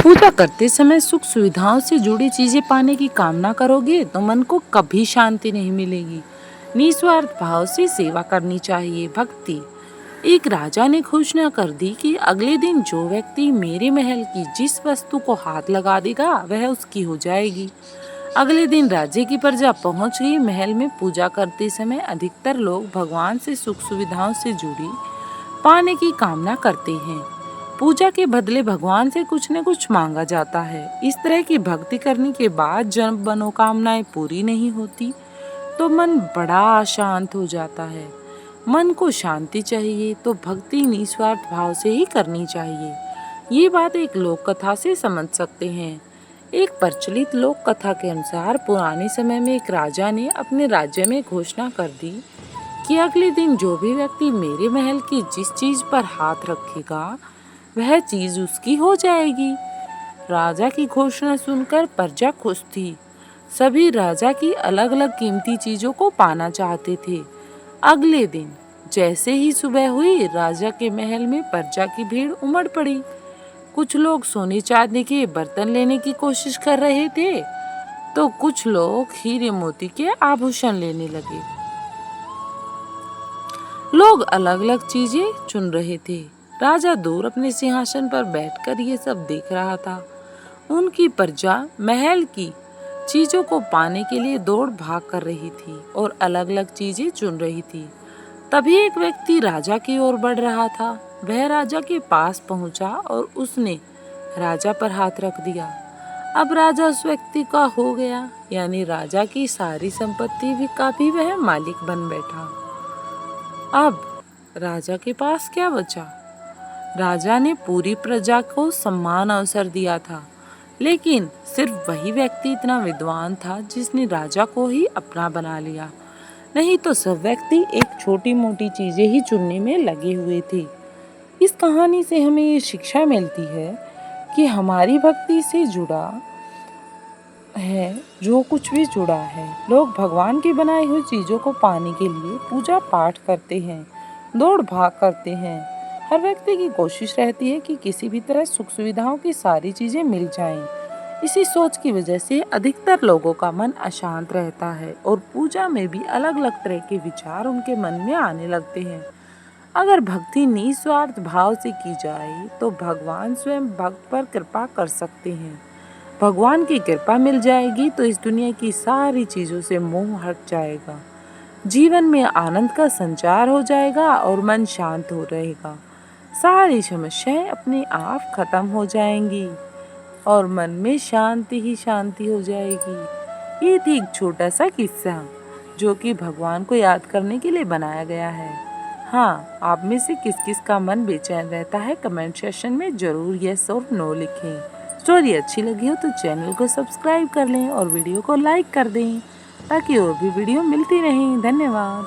पूजा करते समय सुख सुविधाओं से जुड़ी चीजें पाने की कामना करोगे तो मन को कभी शांति नहीं मिलेगी। निस्वार्थ भाव से सेवा करनी चाहिए। भक्ति। एक राजा ने घोषणा कर दी कि अगले दिन जो व्यक्ति मेरे महल की जिस वस्तु को हाथ लगा देगा वह उसकी हो जाएगी। अगले दिन राज्य की प्रजा पहुंच गई। महल में पूजा करते समय अधिकतर लोग भगवान से सुख सुविधाओं से जुड़ी पाने की कामना करते हैं। पूजा के बदले भगवान से कुछ न कुछ मांगा जाता है। इस तरह की भक्ति करने के बाद जब मनोकामनाएं पूरी नहीं होती तो मन बड़ा अशांत हो जाता है। मन को शांति चाहिए तो भक्ति निस्वार्थ भाव से ही करनी चाहिए। ये बात एक लोक कथा से समझ सकते हैं। एक प्रचलित लोक कथा के अनुसार पुराने समय में एक राजा ने अपने राज्य में घोषणा कर दी कि अगले दिन जो भी व्यक्ति मेरे महल की जिस चीज पर हाथ रखेगा वह चीज उसकी हो जाएगी। राजा की घोषणा सुनकर प्रजा खुश थी। सभी राजा की अलग अलग कीमती चीजों को पाना चाहते थे। अगले दिन जैसे ही सुबह हुई राजा के महल में प्रजा की भीड़ उमड़ पड़ी। कुछ लोग सोने चांदी के बर्तन लेने की कोशिश कर रहे थे तो कुछ लोग हीरे मोती के आभूषण लेने लगे। लोग अलग अलग चीजें चुन रहे थे। राजा दूर अपने सिंहासन पर बैठकर ये सब देख रहा था। उनकी प्रजा महल की चीजों को पाने के लिए दौड़ भाग कर रही थी और अलग अलग चीजें चुन रही थी। तभी एक व्यक्ति राजा की ओर बढ़ रहा था। वह राजा के पास पहुंचा और उसने राजा पर हाथ रख दिया। अब राजा उस व्यक्ति का हो गया, यानी राजा की सारी संपत्ति भी का भी वह मालिक बन बैठा। अब राजा के पास क्या बचा? राजा ने पूरी प्रजा को सम्मान अवसर दिया था, लेकिन सिर्फ वही व्यक्ति इतना विद्वान था जिसने राजा को ही अपना बना लिया। नहीं तो सब व्यक्ति एक छोटी मोटी चीजें ही चुनने में लगे हुए थे। इस कहानी से हमें ये शिक्षा मिलती है कि हमारी भक्ति से जुड़ा है जो कुछ भी जुड़ा है। लोग भगवान की बनाई हुई चीजों को पाने के लिए पूजा पाठ करते हैं, दौड़ भाग करते हैं। हर व्यक्ति की कोशिश रहती है कि किसी भी तरह सुख सुविधाओं की सारी चीजें मिल जाएं। इसी सोच की वजह से अधिकतर लोगों का मन अशांत रहता है और पूजा में भी अलग अलग तरह के विचार उनके मन में आने लगते हैं। अगर भक्ति निस्वार्थ भाव से की जाए तो भगवान स्वयं भक्त पर कृपा कर सकते हैं। भगवान की कृपा मिल जाएगी तो इस दुनिया की सारी चीजों से मोह हट जाएगा। जीवन में आनंद का संचार हो जाएगा और मन शांत हो रहेगा। सारी समस्याएं अपने आप खत्म हो जाएंगी और मन में शांति ही शांति हो जाएगी। ये थी एक छोटा सा किस्सा जो कि भगवान को याद करने के लिए बनाया गया है। हाँ, आप में से किस किस का मन बेचैन रहता है कमेंट सेक्शन में जरूर यस और नो लिखें। स्टोरी अच्छी लगी हो तो चैनल को सब्सक्राइब कर लें और वीडियो को लाइक कर दें ताकि और भी वीडियो मिलती रहें। धन्यवाद।